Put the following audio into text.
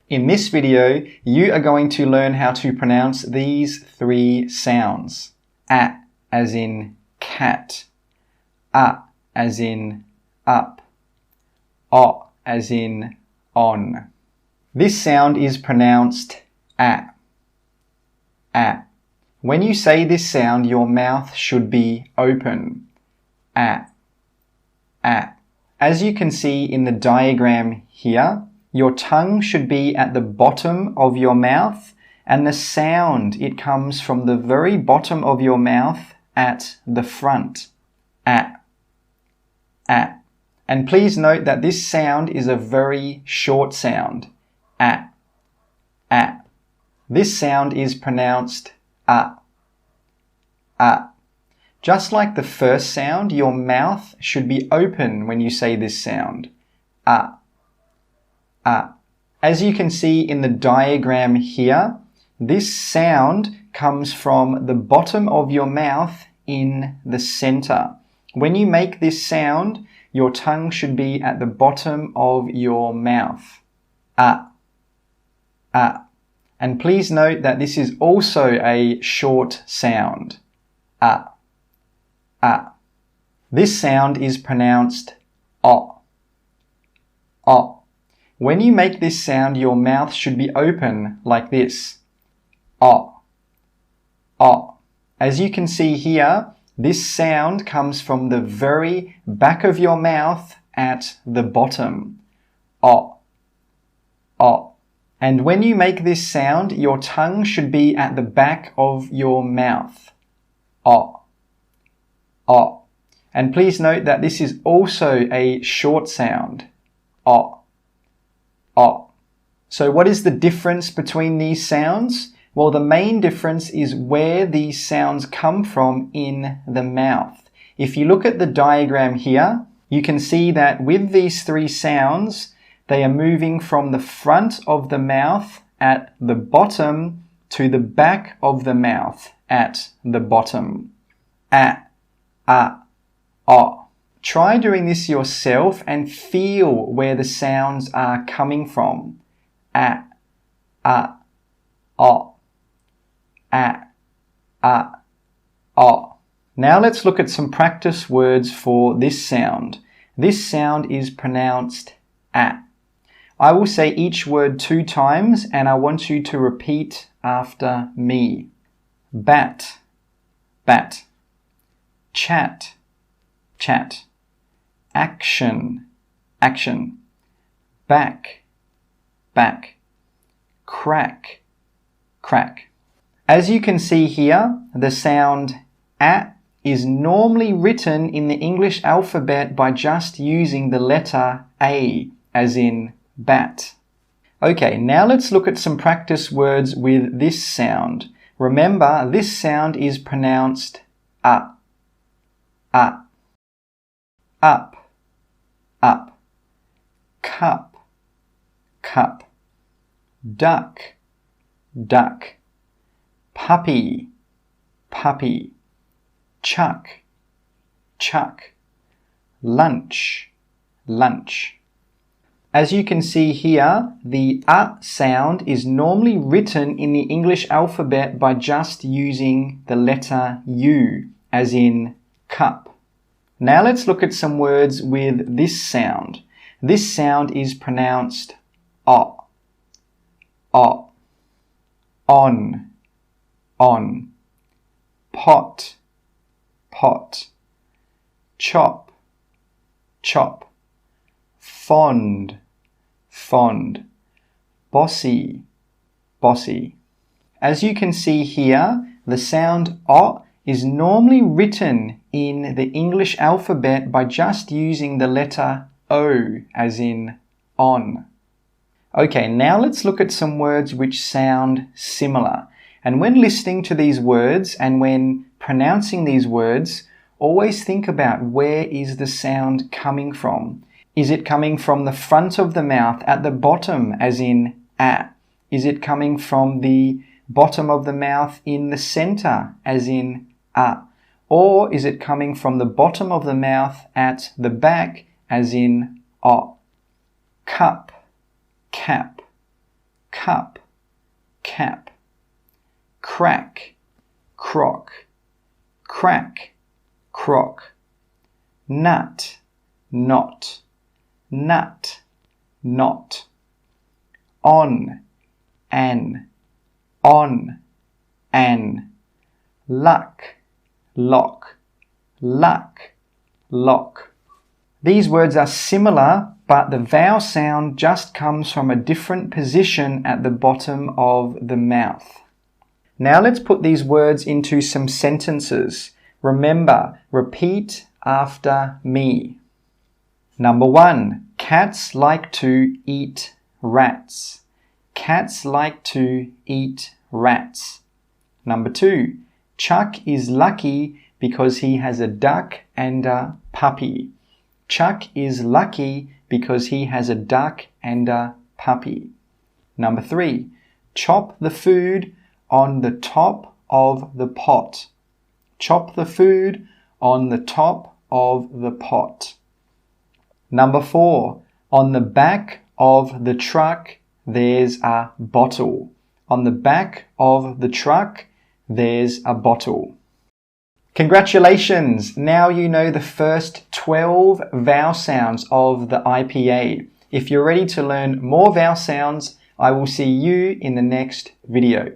In this video, you are going to learn how to pronounce these three sounds. A as in cat, A as in up, O as in on. This sound is pronounced A. A. When you say this sound, your mouth should be open. A. A. As you can see in the diagram here, your tongue should be at the bottom of your mouth, and the sound, it comes from the very bottom of your mouth at the front. A. A. And please note that this sound is a very short sound. A. A. This sound is pronounced A. A. Just like the first sound, your mouth should be open when you say this sound. A. A. As you can see in the diagram here, this sound comes from the bottom of your mouth in the center. When you make this sound, your tongue should be at the bottom of your mouth. A. A. And please note that this is also a short sound. A. A. This sound is pronounced O. O. When you make this sound, your mouth should be open like this. O. O. As you can see here, this sound comes from the very back of your mouth at the bottom. O. O. And when you make this sound, your tongue should be at the back of your mouth. O. O. And please note that this is also a short sound. O. O. So what is the difference between these sounds? Well, the main difference is where these sounds come from in the mouth. If you look at the diagram here, you can see that with these three sounds, they are moving from the front of the mouth at the bottom to the back of the mouth at the bottom. A. A. O. Try doing this yourself and feel where the sounds are coming from. A. A. O. A. A. O. Now let's look at some practice words for this sound. This sound is pronounced A. I will say each word 2 times and I want you to repeat after me. Bat, bat. Chat, chat. Action, action. Back, back. Crack, crack. As you can see here, the sound A is normally written in the English alphabet by just using the letter A, as in bat. Okay, now let's look at some practice words with this sound. Remember, this sound is pronounced A. A. Up, up. Cup, cup. Duck, duck. Puppy, puppy. Chuck, chuck. Lunch, lunch. As you can see here, the A sound is normally written in the English alphabet by just using the letter U, as in cup. Now let's look at some words with this sound. This sound is pronounced O. O. On, on. Pot, pot. Chop, chop. Fond, fond. Bossy, bossy. As you can see here, the sound O is normally written in the English alphabet by just using the letter O, as in on. Okay, now let's look at some words which sound similar. And when listening to these words and when pronouncing these words, always think about where is the sound coming from. Is it coming from the front of the mouth at the bottom, as in A? Is it coming from the bottom of the mouth in the center, as in A? Or is it coming from the bottom of the mouth at the back, as in O? Cup, cap. cup, cap, crack, crock, crack, crock, nut, not, nut, not, on, an, luck, lock, luck, lock. These words are similar, but the vowel sound just comes from a different position at the bottom of the mouth. Now let's put these words into some sentences. Remember, repeat after me. Number 1, cats like to eat rats. Cats like to eat rats. Number 2, Chuck is lucky because he has a duck and a puppy. Chuck is lucky because he has a duck and a puppy. Number 3, chop the food on the top of the pot. Chop the food on the top of the pot. Number 4, on the back of the truck there's a bottle. On the back of the truck there's a bottle. Congratulations! Now you know the first 12 vowel sounds of the IPA. If you're ready to learn more vowel sounds, I will see you in the next video.